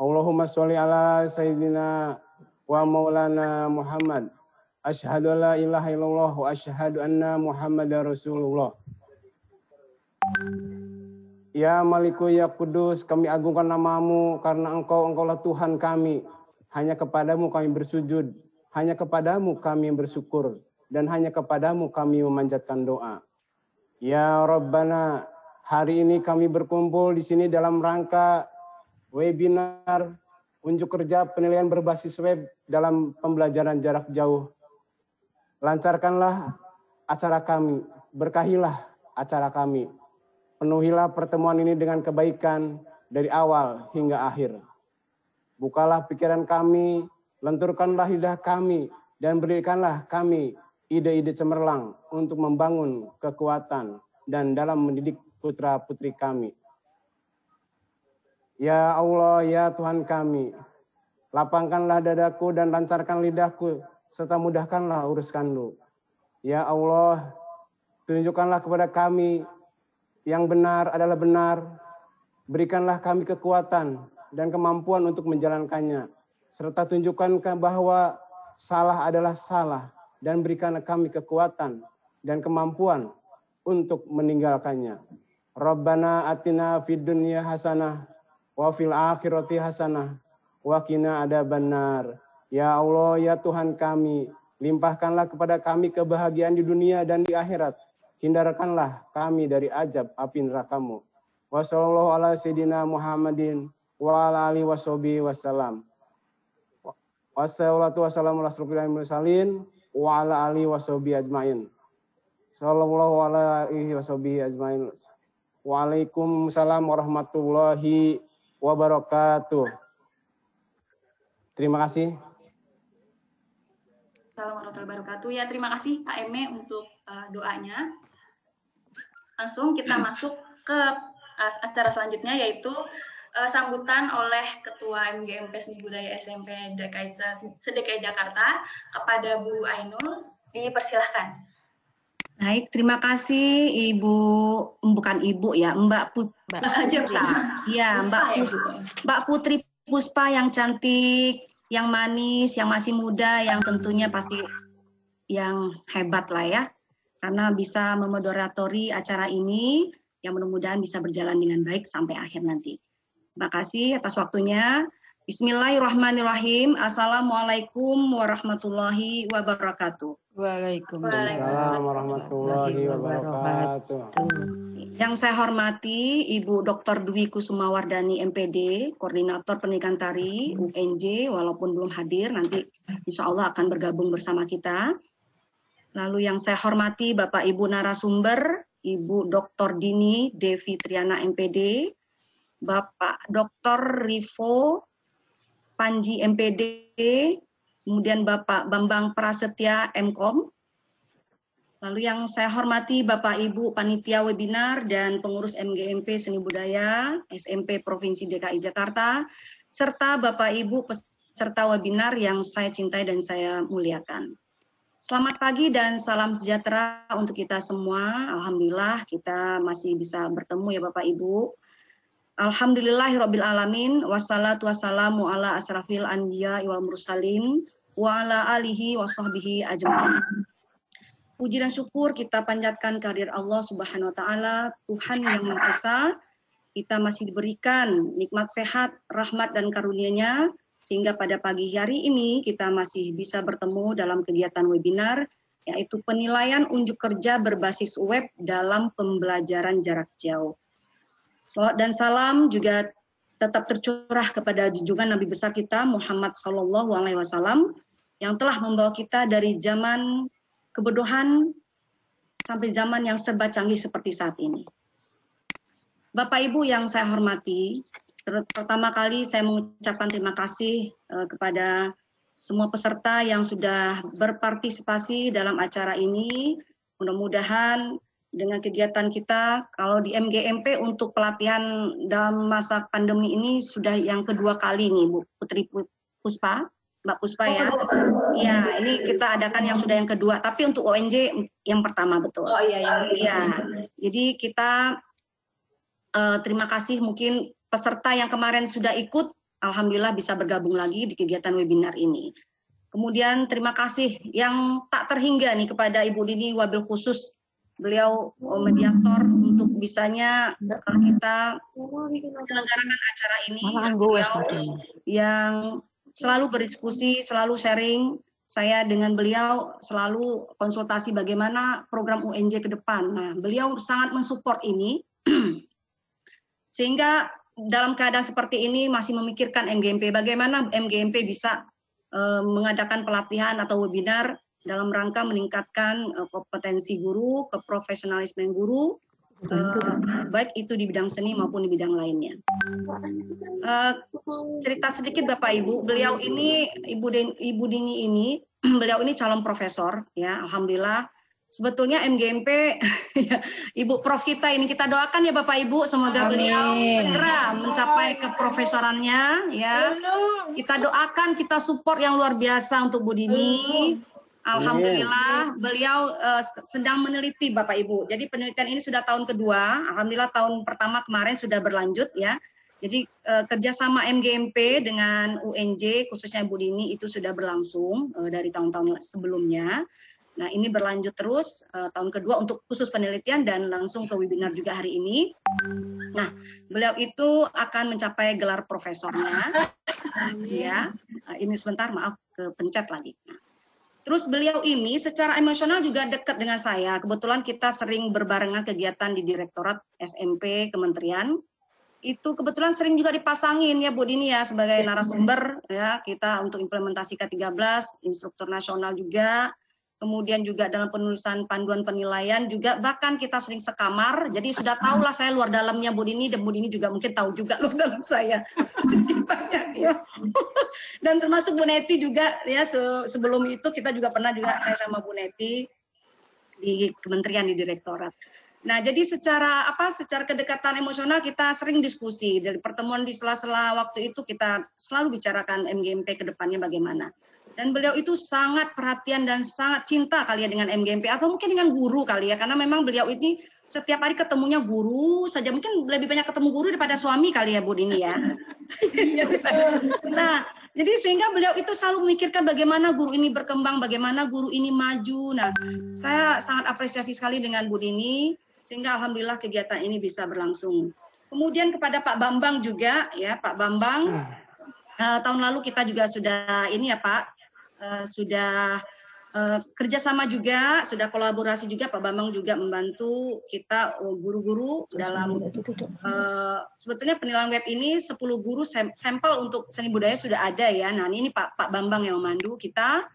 Allahumma sholli ala sayyidina wa maulana Muhammad. Asyhadu an la ilaha illallah wa asyhadu anna Muhammadar Rasulullah. Ya Maliku ya Kudus, kami agungkan namamu karena engkaulah Tuhan kami. Hanya kepadamu kami bersujud, hanya kepadamu kami bersyukur, dan hanya kepadamu kami memanjatkan doa. Ya Rabbana, hari ini kami berkumpul di sini dalam rangka webinar unjuk kerja penilaian berbasis web dalam pembelajaran jarak jauh. Lancarkanlah acara kami, berkahilah acara kami. Penuhilah pertemuan ini dengan kebaikan dari awal hingga akhir. Bukalah pikiran kami, lenturkanlah lidah kami, dan berikanlah kami ide-ide cemerlang untuk membangun kekuatan dan dalam mendidik putra-putri kami. Ya Allah, ya Tuhan kami, lapangkanlah dadaku dan lancarkan lidahku, serta mudahkanlah uruskanku. Ya Allah, tunjukkanlah kepada kami yang benar adalah benar, berikanlah kami kekuatan dan kemampuan untuk menjalankannya, serta tunjukkan bahwa salah adalah salah, dan berikanlah kami kekuatan dan kemampuan untuk meninggalkannya. Rabbana atina fid dunya hasanah, wa fil akhirati hasanah, wa qina adzabannar. Ya Allah, ya Tuhan kami, limpahkanlah kepada kami kebahagiaan di dunia dan di akhirat. Hindarkanlah kami dari azab api neraka-Mu. Wa sallallahu ala sayyidina Muhammadin wa ala alihi washabihi wasallam. Wassalatu wassalamu ala asrofil mursalin wa ala alihi washabihi ajmain. Sallallahu ala alihi washabihi ajmain. Waalaikumsalam warahmatullahi wabarakatuh. Terima kasih. Assalamualaikum warahmatullahi wabarakatuh. Ya, terima kasih Pak Eme untuk doanya. Langsung kita masuk ke acara selanjutnya, yaitu sambutan oleh Ketua MGMP Seni Budaya SMP DKI Jakarta kepada Bu Ainul. Dipersilahkan. Baik, terima kasih Ibu, bukan Ibu ya, Mbak Putri. Ya, Mbak Putri Puspa yang cantik, yang manis, yang masih muda, yang tentunya pasti yang hebat lah ya. Karena bisa memoderatori acara ini, yang mudah-mudahan bisa berjalan dengan baik sampai akhir nanti. Terima kasih atas waktunya. Bismillahirrahmanirrahim. Assalamualaikum warahmatullahi wabarakatuh. Waalaikumsalam warahmatullahi wabarakatuh. Yang saya hormati Ibu Dr. Dwi Kusumawardani MPD, Koordinator Pendidikan Tari UNJ, walaupun belum hadir, nanti insya Allah akan bergabung bersama kita. Lalu yang saya hormati Bapak Ibu narasumber, Ibu Dr. Dini Devi Triana MPD, Bapak Dr. Rivo Panji MPD, kemudian Bapak Bambang Prasetya MKOM. Lalu yang saya hormati Bapak Ibu Panitia Webinar dan pengurus MGMP Seni Budaya SMP Provinsi DKI Jakarta, serta Bapak Ibu peserta webinar yang saya cintai dan saya muliakan. Selamat pagi dan salam sejahtera untuk kita semua. Alhamdulillah kita masih bisa bertemu ya Bapak Ibu. Alhamdulillahirabbil alamin, wassalatu wassalamu ala asrafil anbiya wal mursalin wa ala alihi washabbihi ajmain. Puji dan syukur kita panjatkan kehadirat Allah Subhanahu wa taala, Tuhan yang Maha Esa. Kita masih diberikan nikmat sehat, rahmat dan karunia-Nya, sehingga pada pagi hari ini kita masih bisa bertemu dalam kegiatan webinar, yaitu penilaian unjuk kerja berbasis web dalam pembelajaran jarak jauh. Salawat dan salam juga tetap tercurah kepada junjungan Nabi besar kita Muhammad SAW yang telah membawa kita dari zaman kebodohan sampai zaman yang serba canggih seperti saat ini. Bapak Ibu yang saya hormati, pertama kali saya mengucapkan terima kasih kepada semua peserta yang sudah berpartisipasi dalam acara ini. Mudah-mudahan dengan kegiatan kita, kalau di MGMP untuk pelatihan dalam masa pandemi ini sudah yang kedua kali nih Bu Putri Puspa, Mbak Puspa ya. Ya, ini kita adakan yang sudah yang kedua, tapi untuk ONJ yang pertama betul. Oh iya. Ya, jadi kita terima kasih mungkin peserta yang kemarin sudah ikut alhamdulillah bisa bergabung lagi di kegiatan webinar ini. Kemudian terima kasih yang tak terhingga nih kepada Ibu Dini wabil khusus, beliau mediator untuk bisanya kita menyelenggarakan acara ini. Beliau yang selalu berdiskusi, selalu sharing. Saya dengan beliau selalu konsultasi bagaimana program UNJ ke depan. Nah, beliau sangat mensupport ini, sehingga dalam keadaan seperti ini masih memikirkan MGMP, bagaimana MGMP bisa mengadakan pelatihan atau webinar dalam rangka meningkatkan kompetensi guru, keprofesionalisme guru, baik itu di bidang seni maupun di bidang lainnya. Cerita sedikit Bapak Ibu, beliau ini Ibu Dini ini, beliau ini calon profesor, ya, alhamdulillah. Sebetulnya MGMP, ya, Ibu Prof kita ini kita doakan ya Bapak Ibu, semoga beliau segera mencapai keprofesorannya, ya. Kita doakan, kita support yang luar biasa untuk Bu Dini. Alhamdulillah beliau sedang meneliti Bapak Ibu. Jadi penelitian ini sudah tahun kedua, alhamdulillah tahun pertama kemarin sudah berlanjut ya. Jadi kerjasama MGMP dengan UNJ khususnya Bu Dini itu sudah berlangsung dari tahun-tahun sebelumnya. Nah ini berlanjut terus tahun kedua untuk khusus penelitian dan langsung ke webinar juga hari ini. Nah beliau itu akan mencapai gelar profesornya. Ya, ini sebentar maaf kepencet lagi. Nah, terus beliau ini secara emosional juga dekat dengan saya. Kebetulan kita sering berbarengan kegiatan di Direktorat SMP Kementerian. Itu kebetulan sering juga dipasangin ya Bu Dini ya sebagai narasumber ya kita untuk implementasi K13, instruktur nasional juga. Kemudian juga dalam penulisan panduan penilaian juga bahkan kita sering sekamar. Jadi sudah tahulah saya luar dalamnya Bu Dini dan Bu Dini juga mungkin tahu juga luar dalam saya sedikit banyak ya. Dan termasuk Bu Neti juga ya sebelum itu kita juga pernah juga saya sama Bu Neti di kementerian di direktorat. Nah, jadi secara kedekatan emosional kita sering diskusi dari pertemuan di sela-sela waktu itu kita selalu bicarakan MGMP ke depannya bagaimana. Dan beliau itu sangat perhatian dan sangat cinta kali ya dengan MGMP atau mungkin dengan guru kali ya karena memang beliau ini setiap hari ketemunya guru saja, mungkin lebih banyak ketemu guru daripada suami kali ya Bu Dini ya. Nah, jadi sehingga beliau itu selalu memikirkan bagaimana guru ini berkembang, bagaimana guru ini maju. Nah, saya sangat apresiasi sekali dengan Bu Dini sehingga alhamdulillah kegiatan ini bisa berlangsung. Kemudian kepada Pak Bambang juga ya, Pak Bambang tahun lalu kita juga sudah ini ya Pak sudah kerjasama juga, sudah kolaborasi juga. Pak Bambang juga membantu kita guru-guru dalam sebetulnya penilaian web ini 10 guru sampel untuk seni budaya sudah ada ya. Nah ini Pak Bambang yang memandu kita.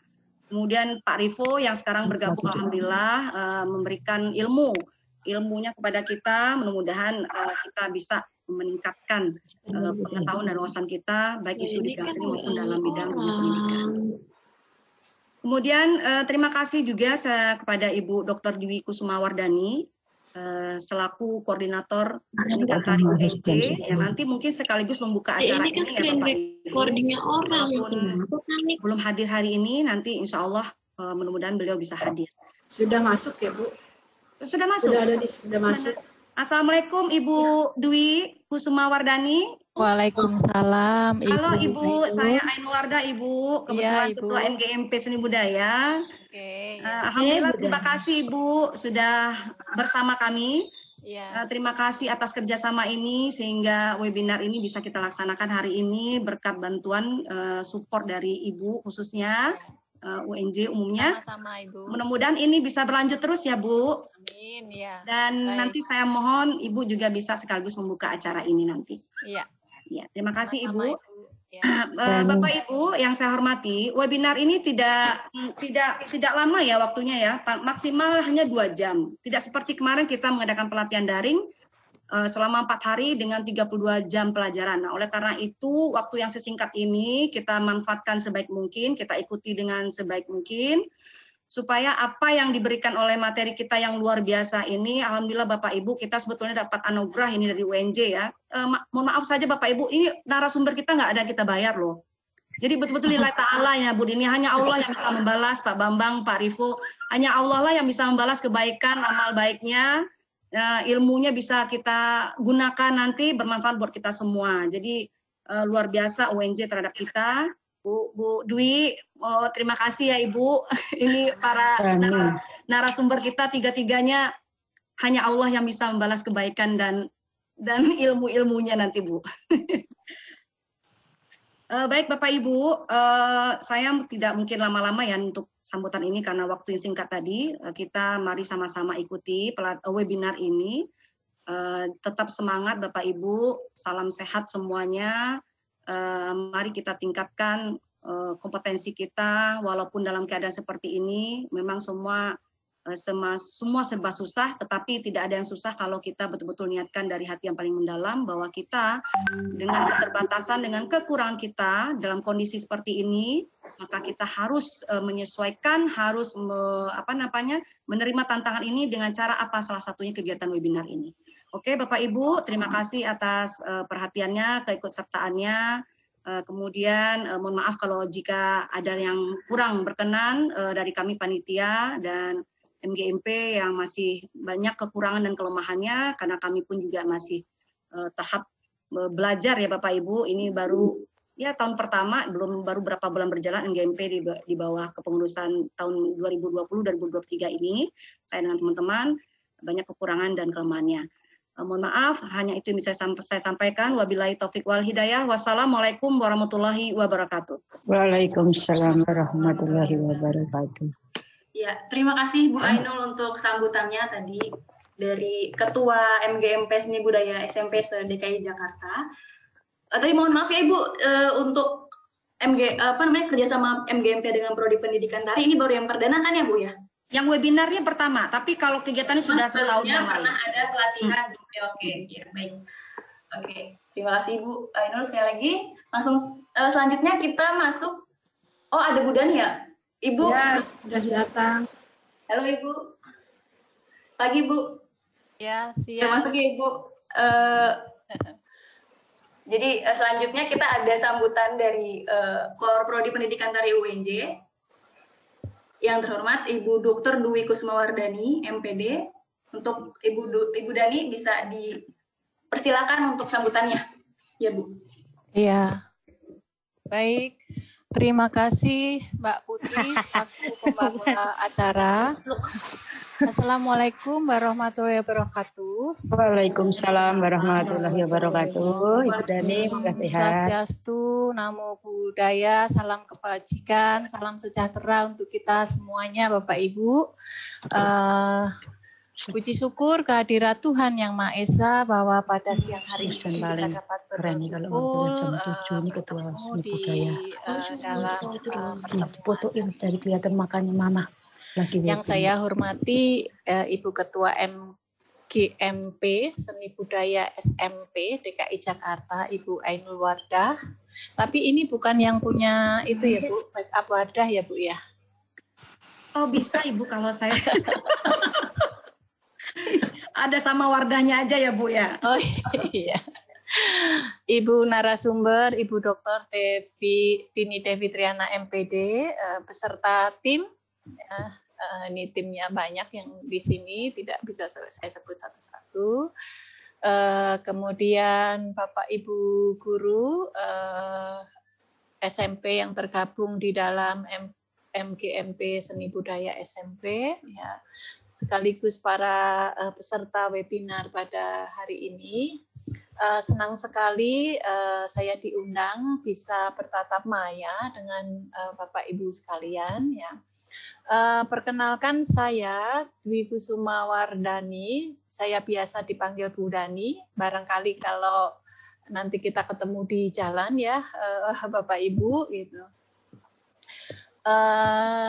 Kemudian Pak Rivo yang sekarang bergabung alhamdulillah memberikan ilmunya kepada kita. Mudah-mudahan kita bisa meningkatkan pengetahuan dan wawasan kita baik itu di bidang seni maupun dalam bidang pendidikan. Kemudian terima kasih juga kepada Ibu Dr. Dwi Kusumawardani selaku koordinator pernikahan tari UNJ yang nanti mungkin sekaligus membuka acara ini ya Bapak Ibu. Walaupun belum hadir hari ini, nanti insya Allah mudah-mudahan beliau bisa hadir. Sudah masuk ya Bu? Sudah masuk. Sudah masuk. Assalamualaikum Ibu Dwi Kusumawardani. Waalaikumsalam. Halo Ibu, saya Ainwarda Ibu, kebetulan ya, Ketua MGMP Seni Budaya. Oke. Alhamdulillah terima kasih Ibu sudah bersama kami. Ya. Terima kasih atas kerjasama ini sehingga webinar ini bisa kita laksanakan hari ini berkat bantuan support dari Ibu khususnya UNJ umumnya. Sama-sama Ibu. Mudah-mudahan ini bisa berlanjut terus ya Bu. Amin ya. Dan baik. Nanti saya mohon Ibu juga bisa sekaligus membuka acara ini nanti. Iya. Ya, terima kasih Ibu. Ya. Bapak Ibu yang saya hormati, webinar ini tidak lama ya waktunya ya, maksimal hanya 2 jam. Tidak seperti kemarin kita mengadakan pelatihan daring selama 4 hari dengan 32 jam pelajaran. Nah, oleh karena itu waktu yang sesingkat ini kita manfaatkan sebaik mungkin, kita ikuti dengan sebaik mungkin. Supaya apa yang diberikan oleh materi kita yang luar biasa ini, alhamdulillah Bapak Ibu kita sebetulnya dapat anugerah ini dari UNJ ya. Mohon maaf saja Bapak Ibu, ini narasumber kita nggak ada kita bayar loh. Jadi betul-betul lillahi ta'ala ya Bu, ini hanya Allah yang bisa membalas, Pak Bambang, Pak Rivo, hanya Allah lah yang bisa membalas kebaikan, amal baiknya, ilmunya bisa kita gunakan nanti bermanfaat buat kita semua. Jadi luar biasa UNJ terhadap kita. Bu Dwi, terima kasih ya Ibu. Ini para narasumber kita tiga-tiganya hanya Allah yang bisa membalas kebaikan dan ilmu-ilmunya nanti Bu. Baik Bapak Ibu, saya tidak mungkin lama-lama ya untuk sambutan ini karena waktu yang singkat tadi. Kita mari sama-sama ikuti webinar ini. Tetap semangat Bapak Ibu, salam sehat semuanya. Mari kita tingkatkan kompetensi kita walaupun dalam keadaan seperti ini memang semua serba susah, tetapi tidak ada yang susah kalau kita betul-betul niatkan dari hati yang paling mendalam bahwa kita dengan keterbatasan, dengan kekurangan kita dalam kondisi seperti ini, maka kita harus menyesuaikan, harus menerima tantangan ini dengan cara apa, salah satunya kegiatan webinar ini. Oke, Bapak Ibu, terima kasih atas perhatiannya, keikutsertaannya. Kemudian mohon maaf kalau jika ada yang kurang berkenan dari kami panitia dan MGMP yang masih banyak kekurangan dan kelemahannya, karena kami pun juga masih tahap belajar ya Bapak Ibu. Ini baru ya tahun pertama, baru berapa bulan berjalan MGMP di bawah kepengurusan tahun 2020-2023 ini. Saya dengan teman-teman banyak kekurangan dan kelemahannya. Mohon maaf, hanya itu yang bisa saya sampaikan. Wabillahi taufik wal hidayah. Wassalamualaikum warahmatullahi wabarakatuh. Waalaikumsalam warahmatullahi wabarakatuh. Ya, terima kasih Bu Ainul untuk sambutannya tadi dari Ketua MGMP Seni Budaya SMP se-DKI Jakarta. Tadi mohon maaf ya Ibu, untuk kerjasama MGMP dengan Prodi Pendidikan Tari ini baru yang perdana kan ya Bu ya? Yang webinarnya pertama, tapi kalau kegiatannya sudah setahun yang lalu. Pernah ada pelatihan. Oke, ya, baik. Oke, terima kasih Ibu Ainul sekali lagi. Langsung selanjutnya kita masuk. Oh, ada Bu Dani ya? Ibu. Ya, sudah datang. Halo Ibu. Pagi Bu. Ya, siap. Sudah masuk ya Ibu. Jadi selanjutnya kita ada sambutan dari Prodi Pendidikan Tari UNJ. Yang terhormat Ibu Dr. Dwi Kusumawardani, MPD. Untuk Ibu Dani bisa dipersilakan untuk sambutannya. Ya, Bu. Iya. Baik. Terima kasih Mbak Putri selaku pembawa acara. Assalamualaikum warahmatullahi wabarakatuh. Waalaikumsalam warahmatullahi wabarakatuh. Ibu Dani, semoga sehat. Swastiastu, Namo Buddhaya, salam kebajikan, salam sejahtera untuk kita semuanya, Bapak Ibu. Puji syukur kehadirat Tuhan Yang Maha Esa bahwa pada siang hari ini kita dapat berkumpul di dalam fotoin dari kelihatan makannya Mama. Yang saya hormati Ibu Ketua MGMP Seni Budaya SMP DKI Jakarta, Ibu Ainul Wardah. Tapi ini bukan yang punya itu ya Bu, backup Wardah ya Bu ya? Oh bisa Ibu kalau saya ada sama Wardahnya aja ya Bu ya? Oh iya. Ibu narasumber, Ibu Dr. Tini Devi Triana MPD beserta tim. Ini timnya banyak yang di sini, tidak bisa saya sebut satu-satu. Kemudian Bapak Ibu guru SMP yang tergabung di dalam MGMP Seni Budaya SMP, ya, sekaligus para peserta webinar pada hari ini. Senang sekali saya diundang bisa bertatap maya dengan Bapak Ibu sekalian, ya. Perkenalkan saya Dwi Kusumawardani, saya biasa dipanggil Bu Dani, barangkali kalau nanti kita ketemu di jalan ya Bapak Ibu gitu.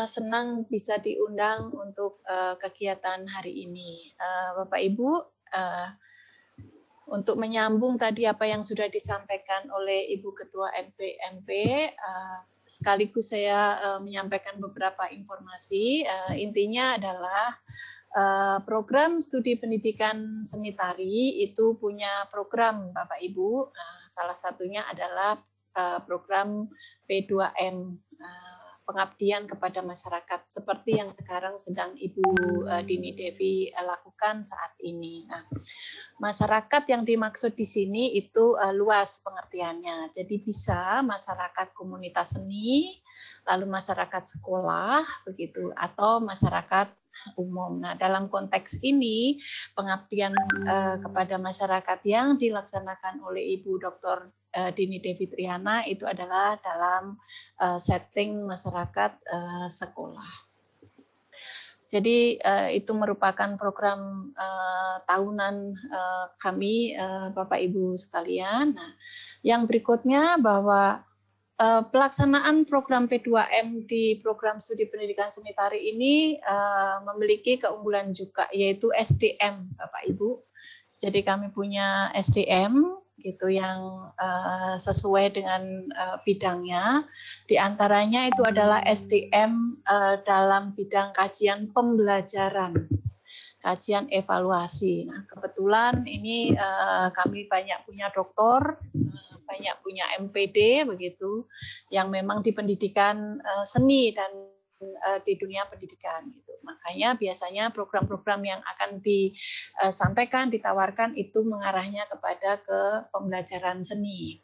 Senang bisa diundang untuk kegiatan hari ini. Bapak Ibu, untuk menyambung tadi apa yang sudah disampaikan oleh Ibu Ketua MPMP, sekaligus saya menyampaikan beberapa informasi. Intinya adalah program studi pendidikan seni tari itu punya program Bapak Ibu. Salah satunya adalah program P2M. pengabdian kepada masyarakat seperti yang sekarang sedang Ibu Dini Devi lakukan saat ini. Nah, masyarakat yang dimaksud di sini itu luas pengertiannya. Jadi bisa masyarakat komunitas seni, lalu masyarakat sekolah, begitu, atau masyarakat umum. Nah, dalam konteks ini pengabdian kepada masyarakat yang dilaksanakan oleh Ibu Dr. Dini Devi Triana itu adalah dalam setting masyarakat sekolah. Jadi itu merupakan program tahunan kami, Bapak Ibu sekalian. Nah, yang berikutnya bahwa pelaksanaan program P2M di program studi pendidikan seni tari ini memiliki keunggulan juga, yaitu SDM, Bapak Ibu. Jadi kami punya SDM gitu yang sesuai dengan bidangnya. Di antaranya itu adalah SDM dalam bidang kajian pembelajaran, kajian evaluasi. Nah, kebetulan ini kami banyak punya doktor, banyak punya MPD begitu, yang memang di pendidikan seni dan di dunia pendidikan gitu. Makanya biasanya program-program yang akan disampaikan, ditawarkan itu mengarahnya kepada ke pembelajaran seni.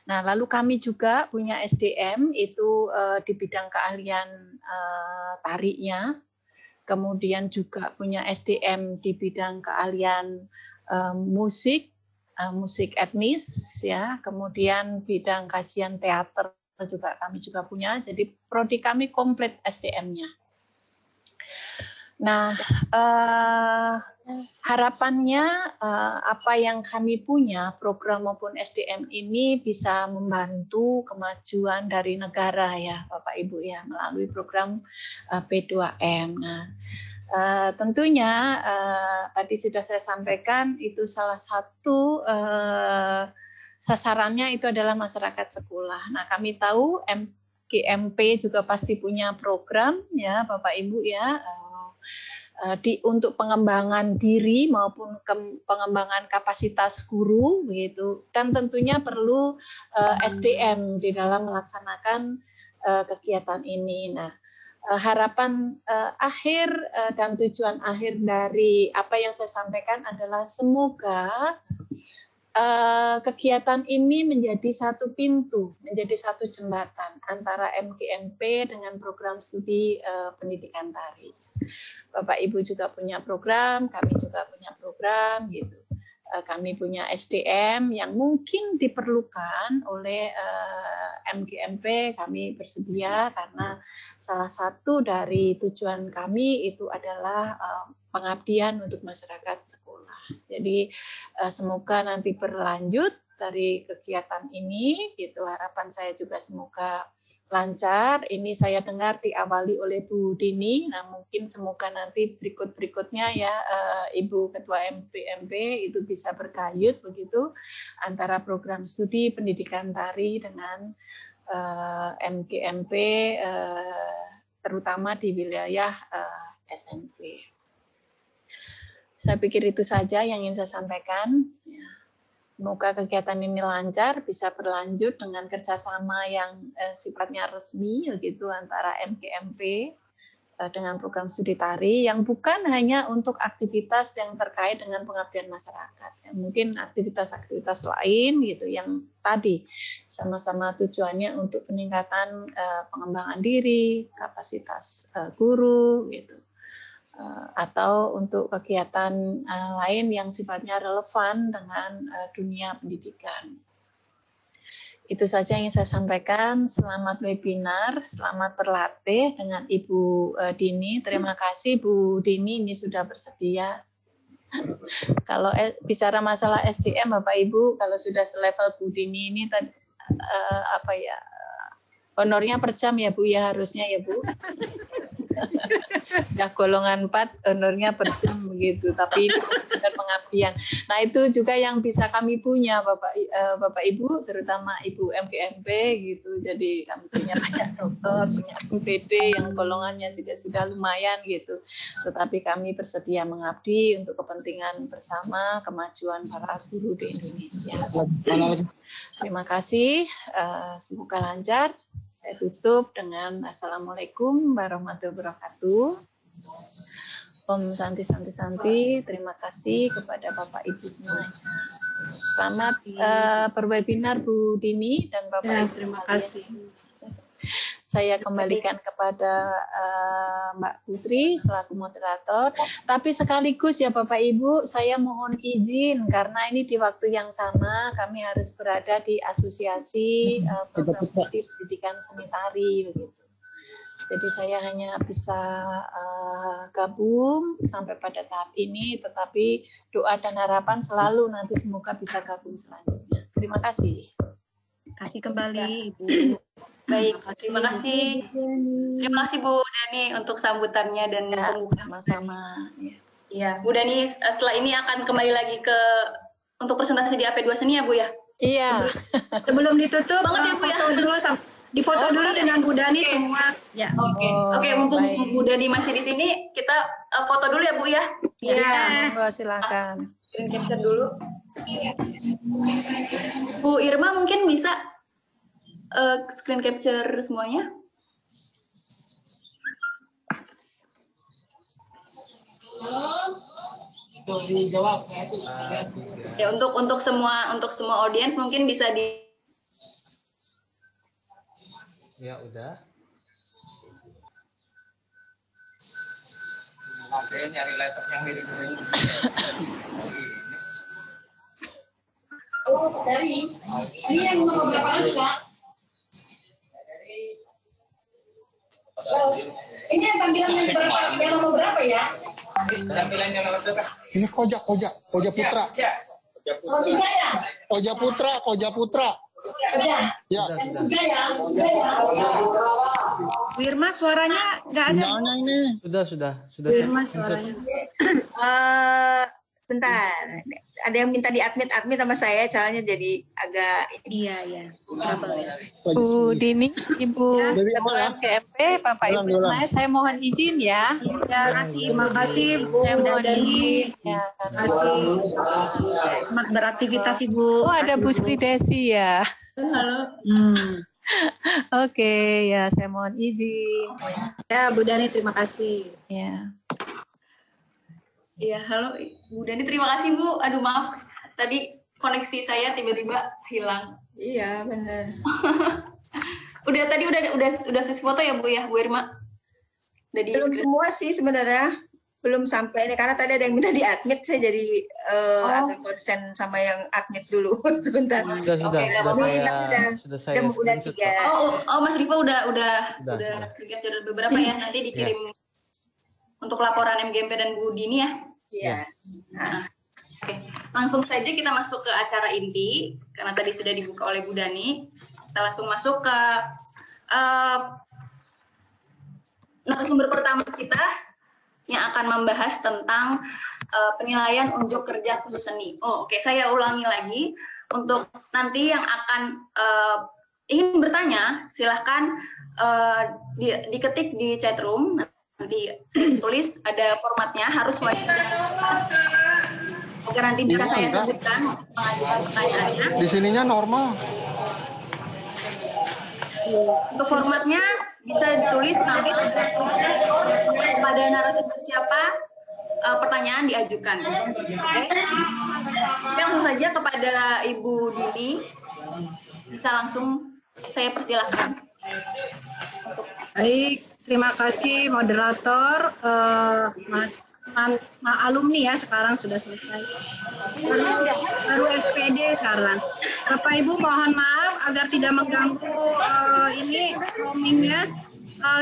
Nah, lalu kami juga punya SDM itu di bidang keahlian tarinya, kemudian juga punya SDM di bidang keahlian musik, musik etnis, ya, kemudian bidang kajian teater juga kami juga punya. Jadi prodi kami komplit SDM-nya. Nah, harapannya apa yang kami punya, program maupun SDM ini bisa membantu kemajuan dari negara ya, Bapak Ibu ya, melalui program P2M. Nah, tentunya tadi sudah saya sampaikan itu salah satu sasarannya itu adalah masyarakat sekolah. Nah, kami tahu MGMP juga pasti punya program ya Bapak Ibu ya, untuk pengembangan diri maupun pengembangan kapasitas guru begitu, dan tentunya perlu SDM di dalam melaksanakan kegiatan ini. Nah, harapan akhir dan tujuan akhir dari apa yang saya sampaikan adalah semoga kegiatan ini menjadi satu pintu, menjadi satu jembatan antara MGMP dengan program studi pendidikan tari. Bapak Ibu juga punya program, kami juga punya program gitu. Kami punya SDM yang mungkin diperlukan oleh MGMP, kami bersedia karena salah satu dari tujuan kami itu adalah pengabdian untuk masyarakat sekolah. Jadi semoga nanti berlanjut dari kegiatan ini, gitu. Harapan saya juga semoga lancar. Ini saya dengar diawali oleh Bu Dini. Nah, mungkin semoga nanti berikut-berikutnya ya Ibu Ketua MPMP itu bisa bergayut begitu antara program studi pendidikan tari dengan MGMP terutama di wilayah SMP. Saya pikir itu saja yang ingin saya sampaikan. Semoga kegiatan ini lancar, bisa berlanjut dengan kerjasama yang sifatnya resmi, gitu, antara MGMP dengan program studi tari, yang bukan hanya untuk aktivitas yang terkait dengan pengabdian masyarakat. Mungkin aktivitas-aktivitas lain, gitu, yang tadi sama-sama tujuannya untuk peningkatan pengembangan diri, kapasitas guru, gitu. Atau untuk kegiatan lain yang sifatnya relevan dengan dunia pendidikan. Itu saja yang saya sampaikan. Selamat webinar, selamat berlatih dengan Ibu Dini. Terima kasih Bu Dini ini sudah bersedia. Kalau bicara masalah SDM Bapak Ibu, kalau sudah selevel Bu Dini ini apa ya, honornya per jam ya Bu ya, harusnya ya Bu. Udah golongan 4, honornya per jam begitu, tapi itu benar pengabdian. Nah, itu juga yang bisa kami punya Bapak Ibu, terutama Ibu MGMP gitu. Jadi kami punya banyak dokter, punya MPD yang golongannya juga sudah lumayan gitu. Tetapi kami bersedia mengabdi untuk kepentingan bersama kemajuan para guru di Indonesia. Terima kasih. Semoga lancar. Saya tutup dengan Assalamualaikum warahmatullahi wabarakatuh. Om Santi Santi Santi. Terima kasih kepada Bapak Ibu semuanya. Selamat berwebinar Bu Dini dan Bapak Ya, Ibu. terima kasih. Saya kembalikan kepada Mbak Putri selaku moderator. Tapi sekaligus ya Bapak Ibu, saya mohon izin karena ini di waktu yang sama kami harus berada di asosiasi program studi pendidikan seni tari begitu. Jadi saya hanya bisa gabung sampai pada tahap ini, tetapi doa dan harapan selalu nanti semoga bisa gabung selanjutnya. Terima kasih. Kasih kembali Ibu. Baik, terima kasih. Terima kasih Bu Dani untuk sambutannya dan pembukaan. Sama-sama. Iya, Bu Dani setelah ini akan kembali lagi untuk presentasi di AP2 Seni ya Bu ya? Iya. Sebelum ditutup, Banget ya, Bu, ya. foto dulu difoto dulu dengan Bu Dani semua. Ya. Oke, mumpung baik. Bu Dani masih di sini, kita foto dulu ya Bu ya? Iya, monggo silakan. Screen capture dulu. Bu Irma mungkin bisa screen capture semuanya. Ya, untuk semua audiens mungkin bisa di. Ya udah. Oke, nyari laptop yang mirip. Oh, dari ini yang nomor berapa lagi Kak? Ini yang tampilan yang berapa? Yang nomor berapa ya? Tampilan yang nomor berapa? Ini Koja Putra. Oh, tiga ya? Koja Putra. Tiga. Ya. Tiga ya? Tiga ya? Bu Irma suaranya nggak ada. Sinyalnya ini. Sudah. Bu Irma suaranya. Bentar, ada yang minta di-admit sama saya, soalnya jadi agak... Iya. Bu Dini, Ibu Ketua KMP, Bapak Ibu semuanya, saya mohon izin ya. Ya, terima kasih Bu Saya mohon Dani. izin. Ya, Selamat beraktivitas Ibu. oh, ada Bu Sri Desi ya. Halo. Oke, ya saya mohon izin. Ya, Bu Dani terima kasih. Ya. Iya, halo Bu Dani, terima kasih Bu. Aduh maaf, tadi koneksi saya tiba-tiba hilang. Iya, benar. udah sesi foto ya Bu ya, Bu Irma? Belum semua sih sebenarnya. Belum sampai ini, karena tadi ada yang minta di-admit, saya jadi agak konsen sama yang admit dulu. Sebentar. Sudah saya Udah 3. Oh, Mas Rifa udah screen capture beberapa ya, nanti dikirim untuk laporan MGMP dan Bu Dini ya. Iya. Oke, langsung saja kita masuk ke acara inti karena tadi sudah dibuka oleh Bu Dani. Kita langsung masuk ke narasumber pertama kita yang akan membahas tentang penilaian unjuk kerja khusus seni. Oke, saya ulangi lagi untuk nanti yang akan ingin bertanya silahkan diketik di chatroom. Nanti saya tulis ada formatnya, harus wajib agar nanti bisa saya sebutkan untuk mengajukan pertanyaannya. Di sininya normal. Untuk formatnya bisa ditulis nama, pada narasumber siapa pertanyaan diajukan. Oke. Langsung saja kepada Ibu Dini, bisa langsung saya persilahkan. Baik, terima kasih moderator, alumni ya, sekarang sudah selesai. Baru SPD sekarang. Bapak Ibu mohon maaf agar tidak mengganggu ini roamingnya,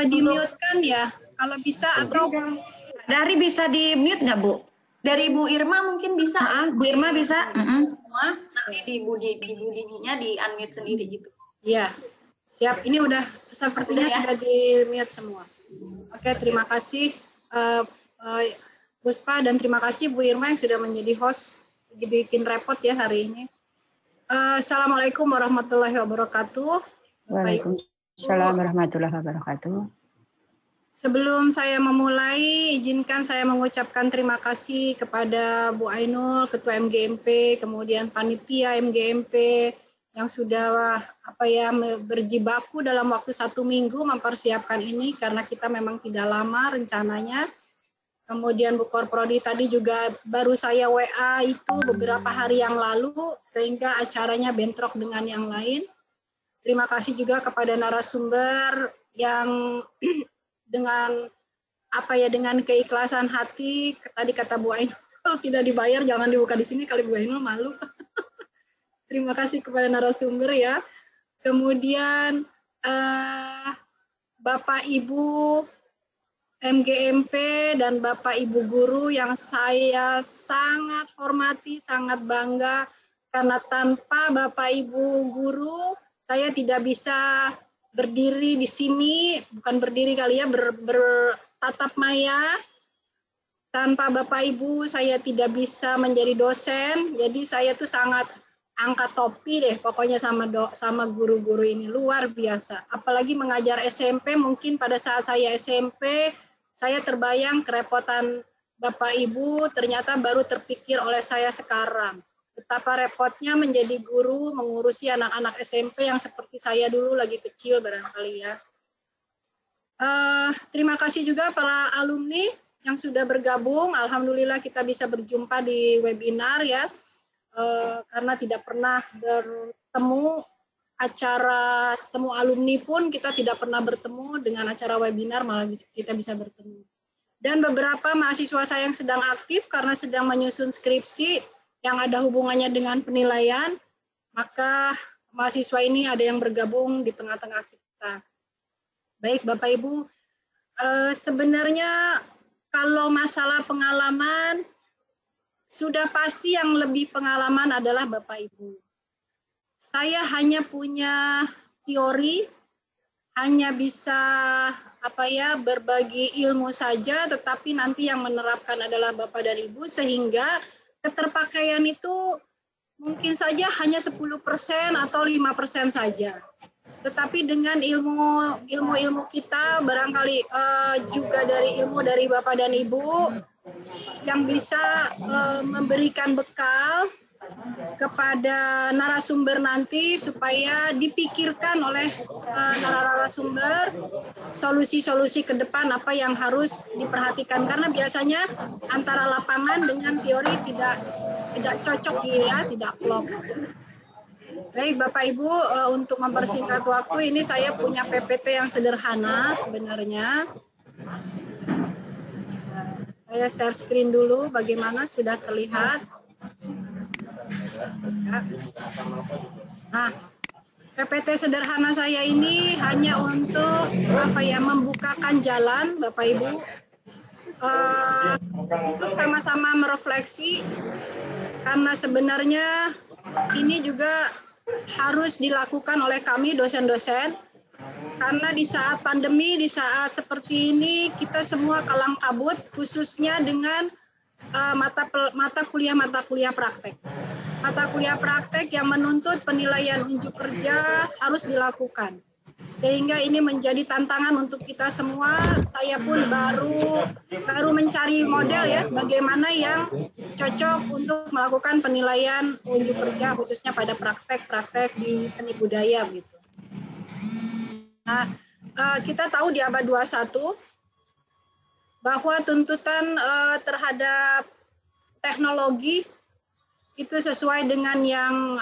di-mute-kan ya kalau bisa, atau Dari bisa di-mute nggak Bu? Dari Bu Irma mungkin bisa. Bu Irma bisa. Semua, nanti di Bu Dininya di-unmute sendiri gitu. Iya, siap. Ini udah sepertinya Udah ya? sudah di-mute semua. Oke, terima kasih Puspa, dan terima kasih Bu Irma yang sudah menjadi host, dibikin repot ya hari ini. Assalamualaikum warahmatullahi wabarakatuh. Waalaikumsalam warahmatullahi wabarakatuh. Sebelum saya memulai, izinkan saya mengucapkan terima kasih kepada Bu Ainul, Ketua MGMP, kemudian Panitia MGMP, yang sudah berjibaku dalam waktu 1 minggu mempersiapkan ini karena kita memang tidak lama rencananya. Kemudian Bu Korprodi tadi juga baru saya WA itu beberapa hari yang lalu sehingga acaranya bentrok dengan yang lain. Terima kasih juga kepada narasumber yang dengan dengan keikhlasan hati. Tadi kata Bu Ainul, kalau tidak dibayar jangan dibuka di sini, kali Bu Ainul malu. Terima kasih kepada narasumber ya. Kemudian Bapak Ibu MGMP dan Bapak Ibu guru yang saya sangat hormati, sangat bangga karena tanpa Bapak Ibu guru saya tidak bisa berdiri di sini, bukan berdiri kali ya, bertatap maya. Tanpa Bapak Ibu saya tidak bisa menjadi dosen. Jadi saya tuh sangat angkat topi deh pokoknya sama guru-guru ini, luar biasa. Apalagi mengajar SMP, mungkin pada saat saya SMP saya terbayang kerepotan Bapak Ibu ternyata baru terpikir oleh saya sekarang. Betapa repotnya menjadi guru mengurusi anak-anak SMP yang seperti saya dulu lagi kecil barangkali ya. Terima kasih juga para alumni yang sudah bergabung. Alhamdulillah kita bisa berjumpa di webinar ya. Karena tidak pernah bertemu, acara temu alumni pun kita tidak pernah bertemu, dengan acara webinar malah kita bisa bertemu. Dan beberapa mahasiswa saya yang sedang aktif karena sedang menyusun skripsi yang ada hubungannya dengan penilaian, maka mahasiswa ini ada yang bergabung di tengah-tengah kita. Baik Bapak Ibu, sebenarnya kalau masalah pengalaman, sudah pasti yang lebih pengalaman adalah Bapak Ibu. Saya hanya punya teori, hanya bisa berbagi ilmu saja, tetapi nanti yang menerapkan adalah Bapak dan Ibu, sehingga keterpakaian itu mungkin saja hanya 10% atau 5% saja. Tetapi dengan ilmu kita, barangkali juga dari ilmu dari Bapak dan Ibu, yang bisa memberikan bekal kepada narasumber nanti supaya dipikirkan oleh narasumber solusi-solusi ke depan apa yang harus diperhatikan, karena biasanya antara lapangan dengan teori tidak cocok ya, tidak klop. Baik Bapak Ibu, untuk mempersingkat waktu ini saya punya PPT yang sederhana sebenarnya. Saya share screen dulu, bagaimana sudah terlihat. Nah, PPT sederhana saya ini hanya untuk membukakan jalan Bapak Ibu untuk sama-sama merefleksi, karena sebenarnya ini juga harus dilakukan oleh kami dosen-dosen, karena di saat pandemi, di saat seperti ini kita semua kalang kabut, khususnya dengan mata kuliah praktek. Mata kuliah praktek yang menuntut penilaian unjuk kerja harus dilakukan. Sehingga ini menjadi tantangan untuk kita semua. Saya pun baru mencari model ya, bagaimana yang cocok untuk melakukan penilaian unjuk kerja khususnya pada praktek-praktek di seni budaya gitu. Nah, kita tahu di abad 21 bahwa tuntutan terhadap teknologi itu sesuai dengan yang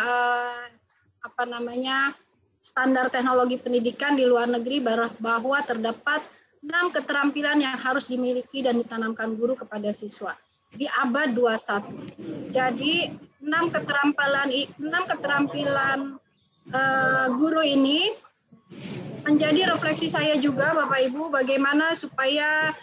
standar teknologi pendidikan di luar negeri, bahwa terdapat 6 keterampilan yang harus dimiliki dan ditanamkan guru kepada siswa di abad 21. Jadi 6 keterampilan guru ini menjadi refleksi saya juga Bapak Ibu, bagaimana supaya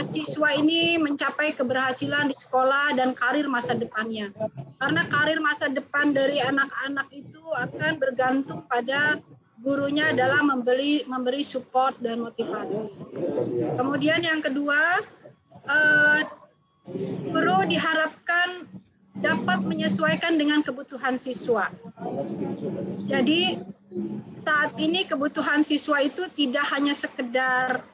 siswa ini mencapai keberhasilan di sekolah dan karir masa depannya. Karena karir masa depan dari anak-anak itu akan bergantung pada gurunya adalah memberi support dan motivasi. Kemudian yang kedua, guru diharapkan dapat menyesuaikan dengan kebutuhan siswa. Jadi saat ini kebutuhan siswa itu tidak hanya sekedar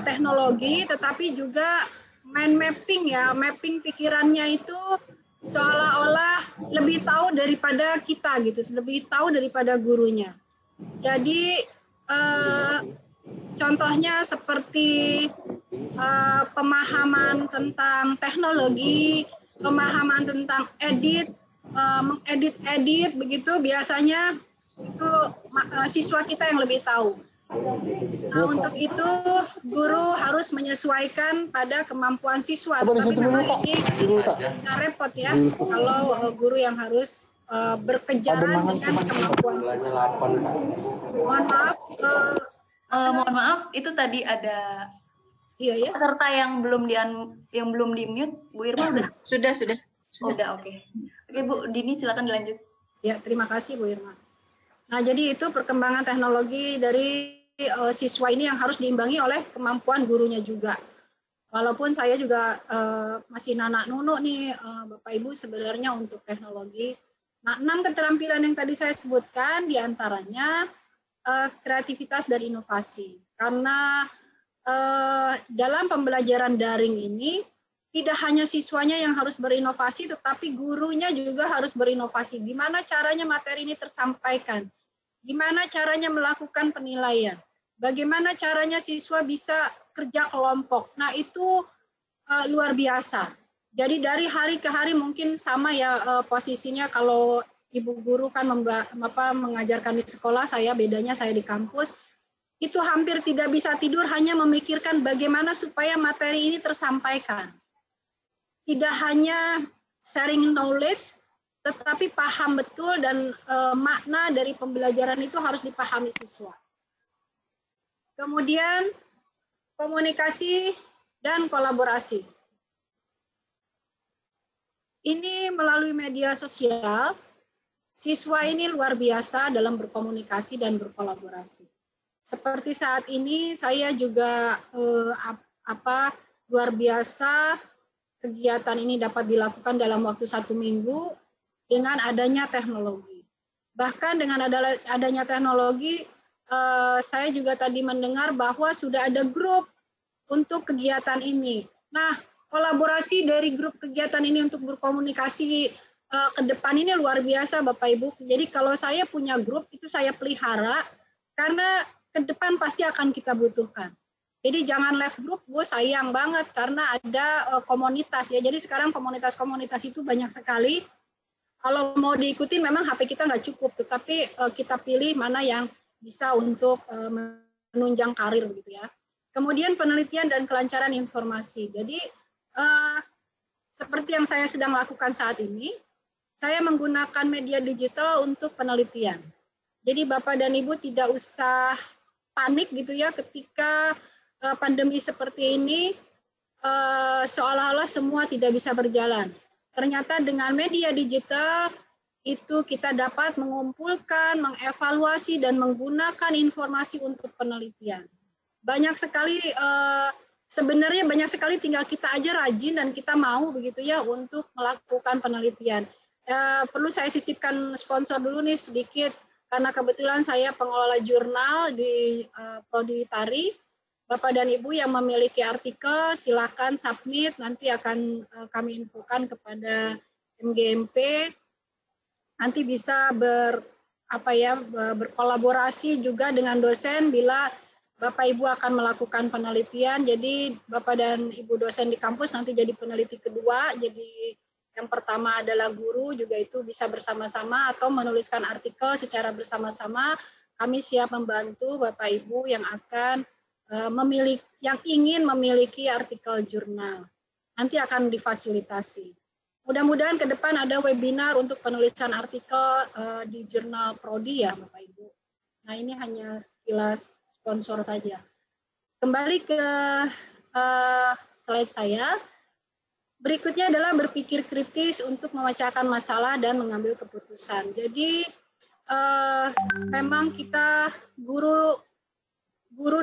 teknologi, tetapi juga mind mapping ya, mapping pikirannya itu seolah-olah lebih tahu daripada kita gitu, lebih tahu daripada gurunya. Jadi contohnya seperti pemahaman tentang teknologi, pemahaman tentang mengedit begitu, biasanya itu siswa kita yang lebih tahu. Nah, untuk itu guru harus menyesuaikan pada kemampuan siswa. Tapi memang ini nggak repot ya kalau guru yang harus berkejaran dengan kemampuan siswa. Mohon maaf, itu tadi ada peserta yang belum di mute. Bu Irma udah? Sudah. Udah, oke. Oke Bu Dini, silakan dilanjut. Ya, terima kasih Bu Irma. Nah, jadi itu perkembangan teknologi dari siswa ini yang harus diimbangi oleh kemampuan gurunya juga. Walaupun saya juga masih nanak nunuk nih, Bapak Ibu, sebenarnya untuk teknologi. Nah, 6 keterampilan yang tadi saya sebutkan diantaranya kreativitas dan inovasi. Karena dalam pembelajaran daring ini tidak hanya siswanya yang harus berinovasi, tetapi gurunya juga harus berinovasi. Gimana caranya materi ini tersampaikan? Gimana caranya melakukan penilaian? Bagaimana caranya siswa bisa kerja kelompok? Nah, itu luar biasa. Jadi dari hari ke hari mungkin sama ya posisinya. Kalau ibu guru kan mengajarkan di sekolah, bedanya saya di kampus. Itu hampir tidak bisa tidur hanya memikirkan bagaimana supaya materi ini tersampaikan. Tidak hanya sharing knowledge, tetapi paham betul dan makna dari pembelajaran itu harus dipahami siswa. Kemudian komunikasi dan kolaborasi. Ini melalui media sosial, siswa ini luar biasa dalam berkomunikasi dan berkolaborasi. Seperti saat ini saya juga luar biasa kegiatan ini dapat dilakukan dalam waktu 1 minggu dengan adanya teknologi. Bahkan dengan adanya teknologi, saya juga tadi mendengar bahwa sudah ada grup untuk kegiatan ini. Nah, kolaborasi dari grup kegiatan ini untuk berkomunikasi ke depan ini luar biasa, Bapak Ibu. Jadi kalau saya punya grup, itu saya pelihara, karena ke depan pasti akan kita butuhkan. Jadi jangan left group, Bu, sayang banget, karena ada komunitas ya. Jadi sekarang komunitas-komunitas itu banyak sekali. Kalau mau diikuti memang HP kita nggak cukup, tetapi kita pilih mana yang bisa untuk menunjang karir begitu ya. Kemudian penelitian dan kelancaran informasi. Jadi seperti yang saya sedang lakukan saat ini, saya menggunakan media digital untuk penelitian. Jadi Bapak dan Ibu tidak usah panik gitu ya ketika pandemi seperti ini, seolah-olah semua tidak bisa berjalan. Ternyata dengan media digital itu kita dapat mengumpulkan, mengevaluasi, dan menggunakan informasi untuk penelitian. Banyak sekali, sebenarnya banyak sekali, tinggal kita aja rajin dan kita mau begitu ya untuk melakukan penelitian. Perlu saya sisipkan sponsor dulu nih sedikit, karena kebetulan saya pengelola jurnal di Prodi Tari. Bapak dan Ibu yang memiliki artikel, silakan submit, nanti akan kami infokan kepada MGMP. Nanti bisa berkolaborasi juga dengan dosen bila Bapak Ibu akan melakukan penelitian. Jadi Bapak dan Ibu dosen di kampus nanti jadi peneliti kedua, jadi yang pertama adalah guru, juga itu bisa bersama-sama atau menuliskan artikel secara bersama-sama. Kami siap membantu Bapak Ibu yang akan yang ingin memiliki artikel jurnal. Nanti akan difasilitasi. Mudah-mudahan ke depan ada webinar untuk penulisan artikel di jurnal Prodi ya Bapak Ibu. Nah, ini hanya sekilas sponsor saja. Kembali ke slide saya. Berikutnya adalah berpikir kritis untuk memecahkan masalah dan mengambil keputusan. Jadi memang kita guru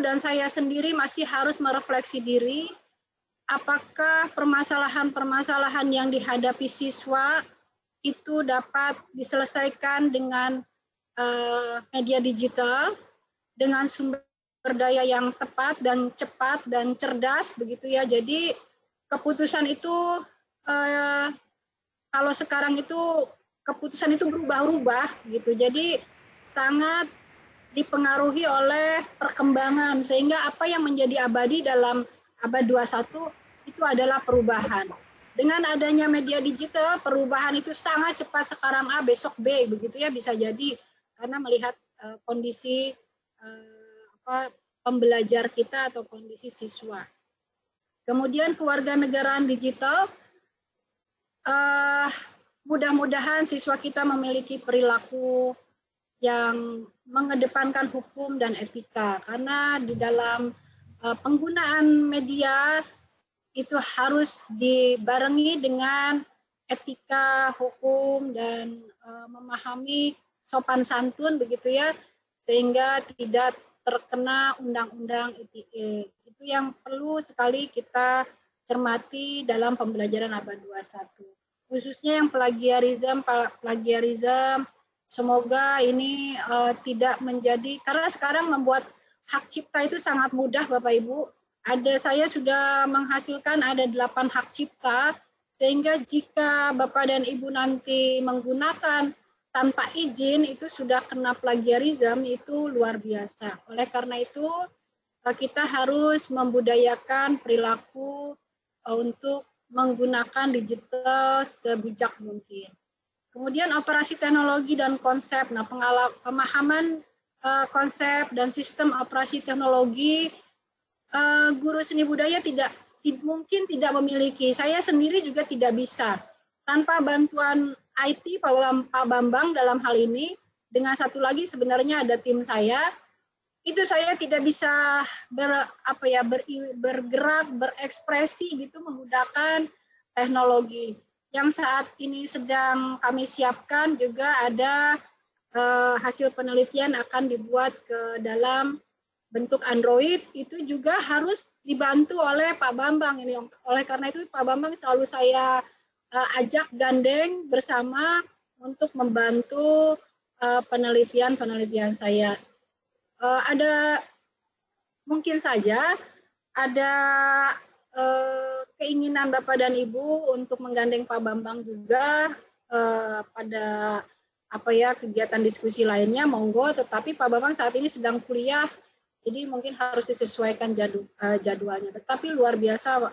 dan saya sendiri masih harus merefleksi diri, apakah permasalahan-permasalahan yang dihadapi siswa itu dapat diselesaikan dengan media digital, dengan sumber daya yang tepat dan cepat dan cerdas begitu ya. Jadi keputusan itu kalau sekarang itu keputusan itu berubah-ubah gitu. Jadi sangat dipengaruhi oleh perkembangan, sehingga apa yang menjadi abadi dalam abad 21 itu adalah perubahan. Dengan adanya media digital, perubahan itu sangat cepat, sekarang A, besok B, begitu ya, bisa jadi karena melihat kondisi pembelajar kita atau kondisi siswa. Kemudian kewarganegaraan digital, mudah-mudahan siswa kita memiliki perilaku yang mengedepankan hukum dan etika, karena di dalam penggunaan media itu harus dibarengi dengan etika, hukum, dan memahami sopan santun, begitu ya, sehingga tidak terkena undang-undang ITE. Itu yang perlu sekali kita cermati dalam pembelajaran abad 21. Khususnya yang plagiarisme, semoga ini tidak menjadi, karena sekarang membuat hak cipta itu sangat mudah Bapak Ibu. Saya sudah menghasilkan ada 8 hak cipta, sehingga jika Bapak dan Ibu nanti menggunakan tanpa izin itu sudah kena plagiarisme, itu luar biasa. Oleh karena itu kita harus membudayakan perilaku untuk menggunakan digital sebijak mungkin. Kemudian operasi teknologi dan konsep. Nah, pemahaman konsep dan sistem operasi teknologi guru seni budaya mungkin tidak memiliki. Saya sendiri juga tidak bisa. Tanpa bantuan IT Pak Bambang dalam hal ini, dengan satu lagi sebenarnya ada tim saya, itu saya tidak bisa bergerak, berekspresi gitu menggunakan teknologi. Yang saat ini sedang kami siapkan juga ada hasil penelitian akan dibuat ke dalam bentuk Android, itu juga harus dibantu oleh Pak Bambang ini. Oleh karena itu Pak Bambang selalu saya ajak gandeng bersama untuk membantu penelitian saya. Ada mungkin saja ada keinginan Bapak dan Ibu untuk menggandeng Pak Bambang juga pada kegiatan diskusi lainnya, monggo. Tetapi Pak Bambang saat ini sedang kuliah, jadi mungkin harus disesuaikan jadwalnya. Tetapi luar biasa,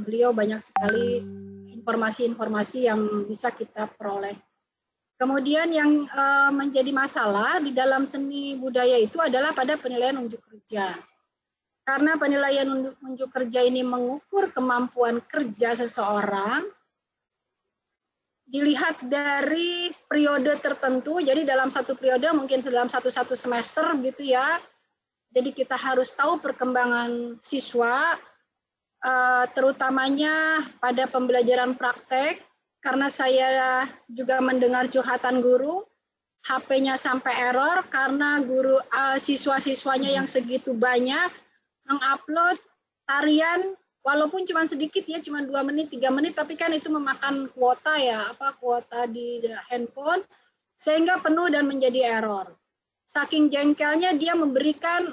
beliau banyak sekali informasi-informasi yang bisa kita peroleh. Kemudian yang menjadi masalah di dalam seni budaya itu adalah pada penilaian unjuk kerja. Karena penilaian unjuk kerja ini mengukur kemampuan kerja seseorang, dilihat dari periode tertentu, jadi dalam satu periode mungkin dalam satu semester gitu ya. Jadi kita harus tahu perkembangan siswa, terutamanya pada pembelajaran praktek, karena saya juga mendengar curhatan guru, HP-nya sampai error karena guru siswa-siswanya yang segitu banyak mengupload tarian, walaupun cuma sedikit ya, cuma 2 menit, 3 menit, tapi kan itu memakan kuota ya, kuota di handphone, sehingga penuh dan menjadi error. Saking jengkelnya dia memberikan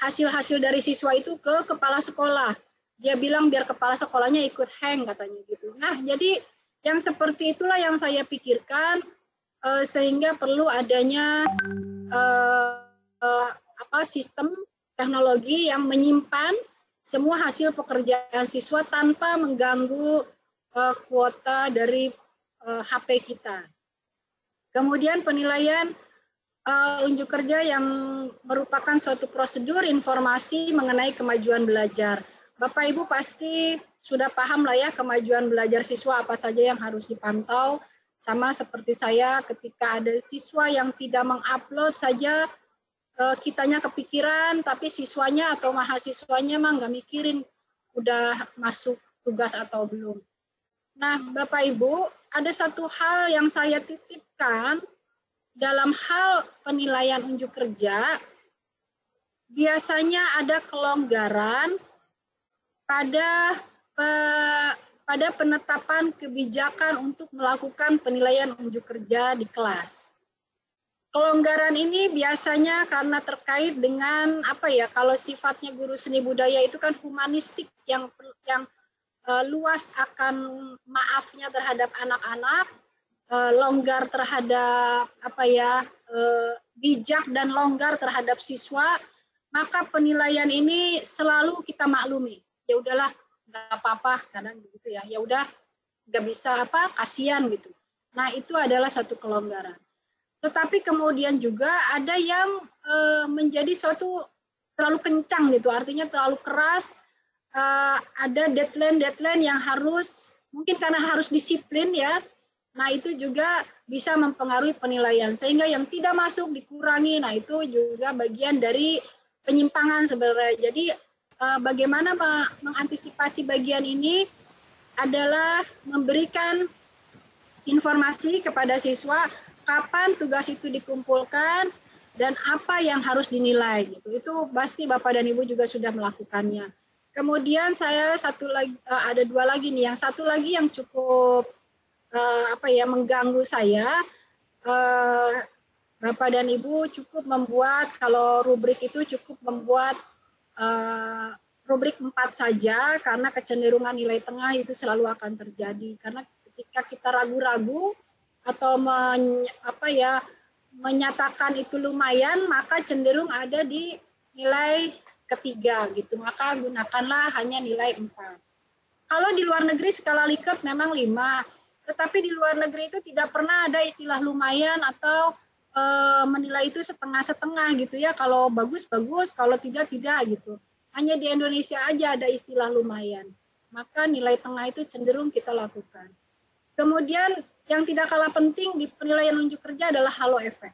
hasil-hasil dari siswa itu ke kepala sekolah. Dia bilang biar kepala sekolahnya ikut hang katanya gitu. Nah, jadi yang seperti itulah yang saya pikirkan, sehingga perlu adanya sistem teknologi yang menyimpan semua hasil pekerjaan siswa tanpa mengganggu kuota dari HP kita. Kemudian penilaian unjuk kerja yang merupakan suatu prosedur informasi mengenai kemajuan belajar. Bapak Ibu pasti sudah paham lah ya kemajuan belajar siswa apa saja yang harus dipantau. Sama seperti saya ketika ada siswa yang tidak mengupload saja, kitanya kepikiran, tapi siswanya atau mahasiswanya mah nggak mikirin udah masuk tugas atau belum. Nah, Bapak Ibu, ada satu hal yang saya titipkan dalam hal penilaian unjuk kerja, biasanya ada kelonggaran pada penetapan kebijakan untuk melakukan penilaian unjuk kerja di kelas. Kelonggaran ini biasanya karena terkait dengan kalau sifatnya guru seni budaya itu kan humanistik yang luas akan maafnya terhadap anak-anak, longgar terhadap bijak dan longgar terhadap siswa, maka penilaian ini selalu kita maklumi. Ya udahlah, nggak apa-apa, kadang begitu ya. Ya udah, nggak bisa kasihan gitu. Nah, itu adalah satu kelonggaran. Tetapi kemudian juga ada yang menjadi suatu terlalu kencang gitu, artinya terlalu keras. Ada deadline yang harus, mungkin karena harus disiplin ya. Nah, itu juga bisa mempengaruhi penilaian, sehingga yang tidak masuk dikurangi. Nah, itu juga bagian dari penyimpangan sebenarnya. Jadi bagaimana mengantisipasi bagian ini adalah memberikan informasi kepada siswa kapan tugas itu dikumpulkan dan apa yang harus dinilai gitu. Itu pasti Bapak dan Ibu juga sudah melakukannya. Kemudian saya ada dua lagi nih. Yang satu lagi yang cukup mengganggu saya, Bapak dan Ibu cukup membuat, kalau rubrik itu cukup membuat rubrik 4 saja, karena kecenderungan nilai tengah itu selalu akan terjadi. Karena ketika kita ragu-ragu atau menyatakan itu lumayan, maka cenderung ada di nilai ketiga gitu. Maka gunakanlah hanya nilai 4. Kalau di luar negeri skala Likert memang 5. Tetapi di luar negeri itu tidak pernah ada istilah lumayan atau menilai itu setengah-setengah gitu ya. Kalau bagus, bagus. Kalau tidak, tidak gitu. Hanya di Indonesia aja ada istilah lumayan. Maka nilai tengah itu cenderung kita lakukan. Kemudian yang tidak kalah penting di penilaian unjuk kerja adalah halo efek.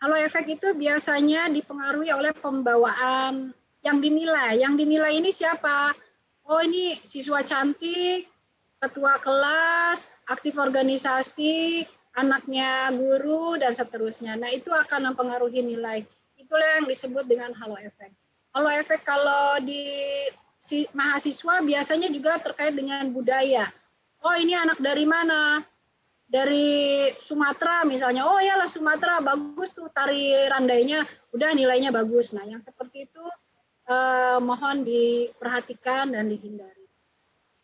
Halo efek itu biasanya dipengaruhi oleh pembawaan yang dinilai. Yang dinilai ini siapa? Oh, ini siswa cantik, ketua kelas, aktif organisasi, anaknya guru, dan seterusnya. Nah, itu akan mempengaruhi nilai. Itulah yang disebut dengan halo efek. Halo efek kalau di mahasiswa biasanya juga terkait dengan budaya. Oh, ini anak dari mana? Dari Sumatera misalnya. Oh, iyalah Sumatera, bagus tuh tari randainya, udah nilainya bagus. Nah, yang seperti itu mohon diperhatikan dan dihindari.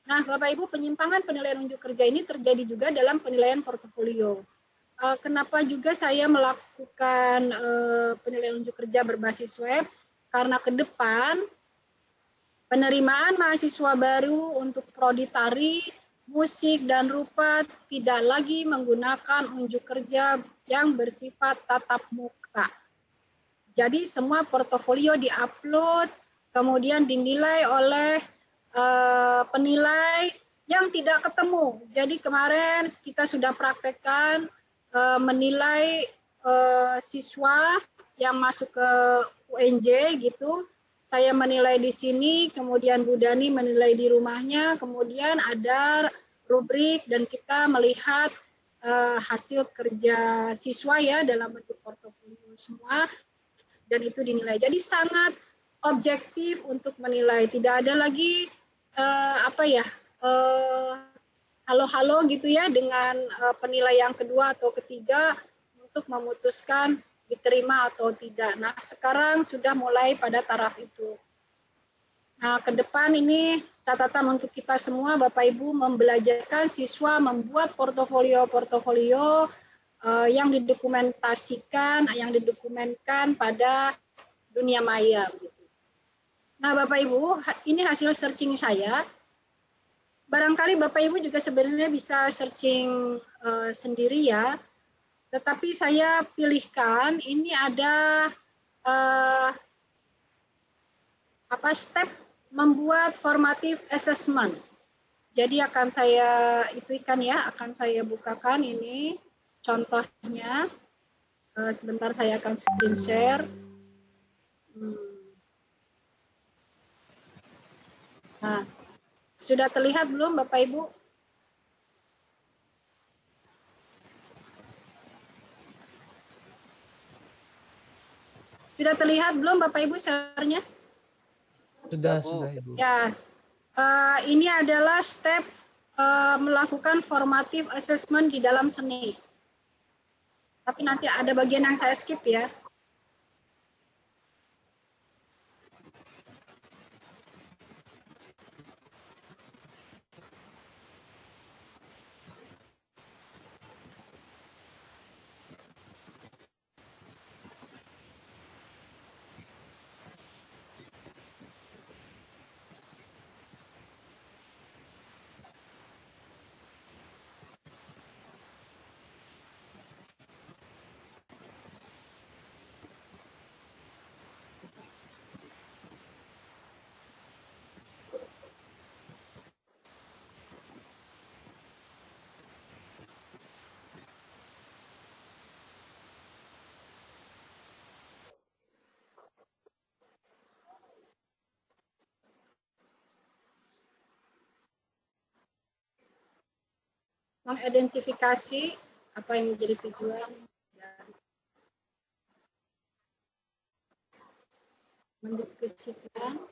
Nah, Bapak Ibu, penyimpangan penilaian unjuk kerja ini terjadi juga dalam penilaian portofolio. Kenapa juga saya melakukan penilaian unjuk kerja berbasis web? Karena ke depan penerimaan mahasiswa baru untuk prodi tari, musik, dan rupa tidak lagi menggunakan unjuk kerja yang bersifat tatap muka. Jadi semua portofolio diupload, kemudian dinilai oleh penilai yang tidak ketemu. Jadi kemarin kita sudah praktekkan menilai siswa yang masuk ke UNJ gitu. Saya menilai di sini, kemudian Bu Dani menilai di rumahnya, kemudian ada rubrik dan kita melihat hasil kerja siswa ya dalam bentuk portofolio semua, dan itu dinilai. Jadi sangat objektif untuk menilai. Tidak ada lagi halo-halo gitu ya dengan penilai yang kedua atau ketiga untuk memutuskan diterima atau tidak. Nah, sekarang sudah mulai pada taraf itu. Nah, ke depan ini catatan untuk kita semua, Bapak Ibu, membelajarkan siswa membuat portofolio-portofolio yang didokumentasikan, yang didokumentkan pada dunia maya. Gitu. Nah, Bapak Ibu, ini hasil searching saya. Barangkali Bapak Ibu juga sebenarnya bisa searching sendiri ya. Tetapi saya pilihkan ini ada step membuat formative assessment. Jadi akan saya itukan ya, akan saya bukakan ini contohnya. Sebentar saya akan screen share. Nah, sudah terlihat belum Bapak Ibu? Sudah terlihat belum Bapak Ibu share-nya? Sudah Ibu. Ya, ini adalah step melakukan formative assessment di dalam seni. Tapi nanti ada bagian yang saya skip ya. mengidentifikasi apa yang menjadi tujuan dan mendiskusikan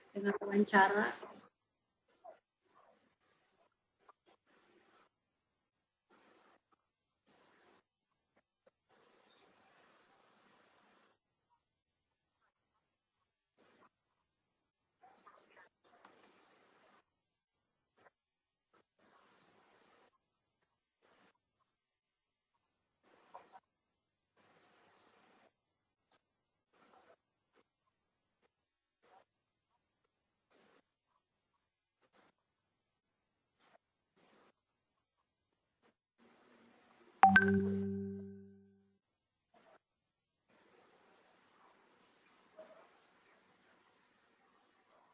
dengan wawancara.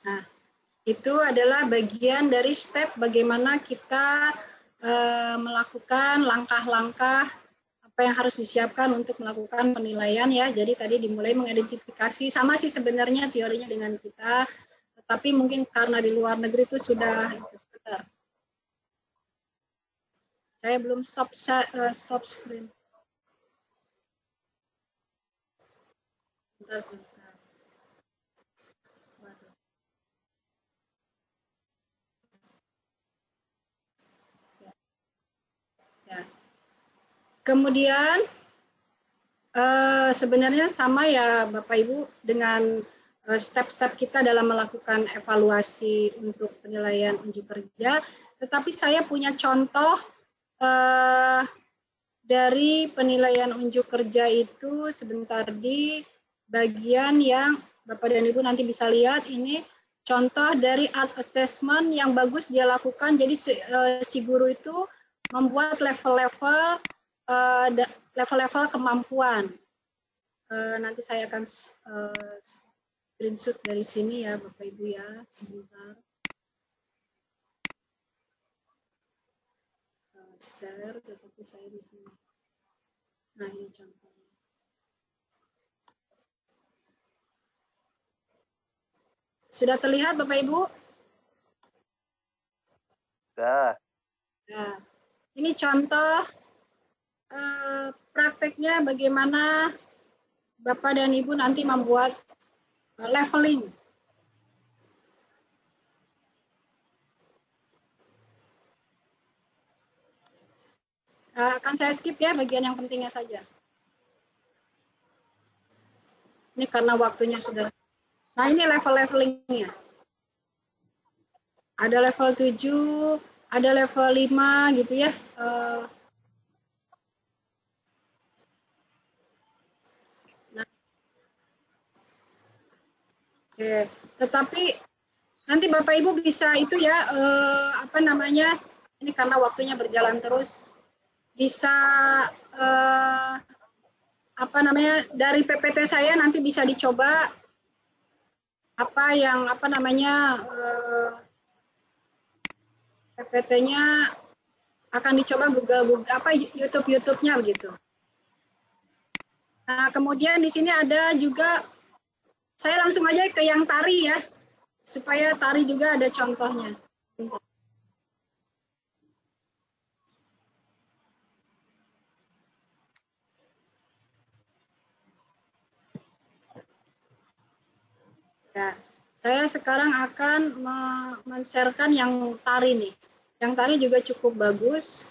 Nah, itu adalah bagian dari step bagaimana kita melakukan langkah-langkah apa yang harus disiapkan untuk melakukan penilaian ya. Jadi tadi dimulai mengidentifikasi, sama sih sebenarnya teorinya dengan kita, tetapi mungkin karena di luar negeri itu sudah standar. Saya belum stop screen. Sebentar. Ya. Kemudian sebenarnya sama ya Bapak Ibu dengan step-step kita dalam melakukan evaluasi untuk penilaian unjuk kerja, tetapi saya punya contoh dari penilaian unjuk kerja itu sebentar di bagian yang Bapak dan Ibu nanti bisa lihat ini contoh dari art assessment yang bagus dia lakukan. Jadi si guru itu membuat level-level kemampuan. Nanti saya akan screenshot dari sini ya Bapak Ibu ya, sebentar. Share, tetapi saya di sini. Nah ini contohnya. Sudah terlihat Bapak Ibu? Sudah. Nah, ini contoh prakteknya bagaimana Bapak dan Ibu nanti membuat leveling. Akan saya skip ya bagian yang pentingnya saja. Ini karena waktunya sudah. Nah ini levelingnya. Ada level 7, ada level 5 gitu ya. Nah, oke. Tetapi nanti Bapak Ibu bisa itu ya, apa namanya, ini karena waktunya berjalan terus, bisa apa namanya, dari PPT saya nanti bisa dicoba apa yang apa namanya PPT-nya akan dicoba Google apa YouTube-nya begitu. Nah, kemudian di sini ada juga, saya langsung aja ke yang tari ya, supaya tari juga ada contohnya. Ya, saya sekarang akan men-sharekan yang tari nih. Yang tari juga cukup bagus.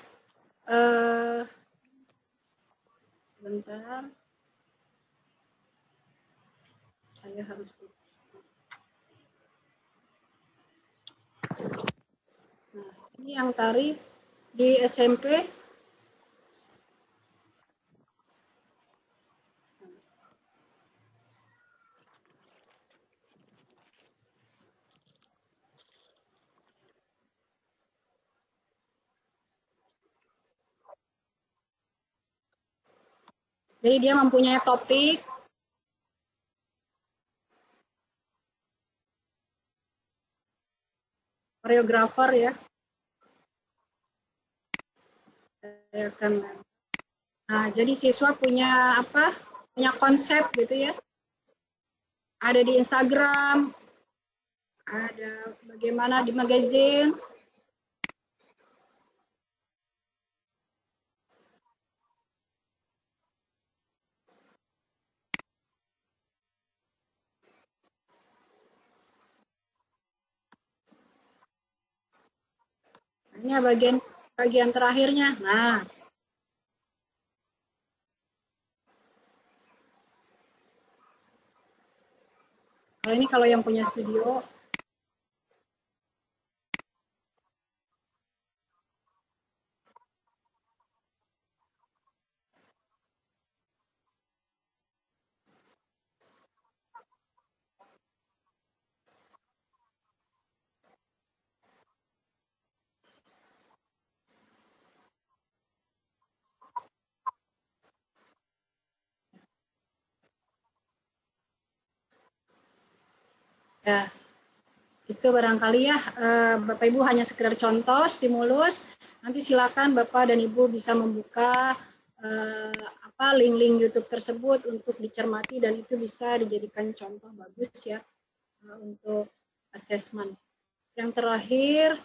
Sebentar. Saya harus. Nah, ini yang tari di SMP. Jadi dia mempunyai topik. koreografer ya. Saya akan. Nah, jadi siswa punya apa? Punya konsep gitu ya. Ada di Instagram, ada bagaimana di magazine. Ini bagian terakhirnya. Nah, kalau yang punya studio. Ya, itu barangkali ya, Bapak Ibu hanya sekedar contoh, stimulus. Nanti silakan Bapak dan Ibu bisa membuka link-link YouTube tersebut untuk dicermati dan itu bisa dijadikan contoh bagus ya untuk asesmen. Yang terakhir,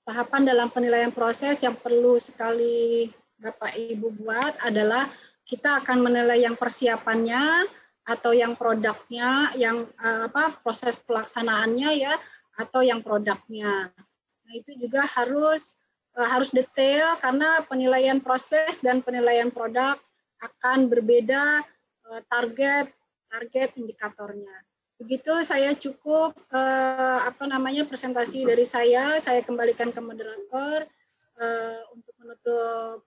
tahapan dalam penilaian proses yang perlu sekali Bapak Ibu buat adalah kita akan menilai yang persiapannya atau yang produknya, yang proses pelaksanaannya ya, atau yang produknya. Nah, itu juga harus detail karena penilaian proses dan penilaian produk akan berbeda target indikatornya. Begitu saya cukup presentasi dari saya kembalikan ke moderator untuk menutup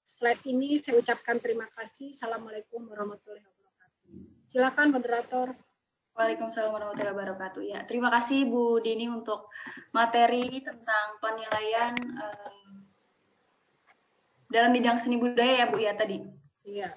slide ini. Saya ucapkan terima kasih. Assalamualaikum warahmatullahi wabarakatuh. Silakan moderator. Waalaikumsalam warahmatullahi wabarakatuh. Ya, terima kasih Bu Dini untuk materi tentang penilaian dalam bidang seni budaya ya Bu ya tadi. Iya.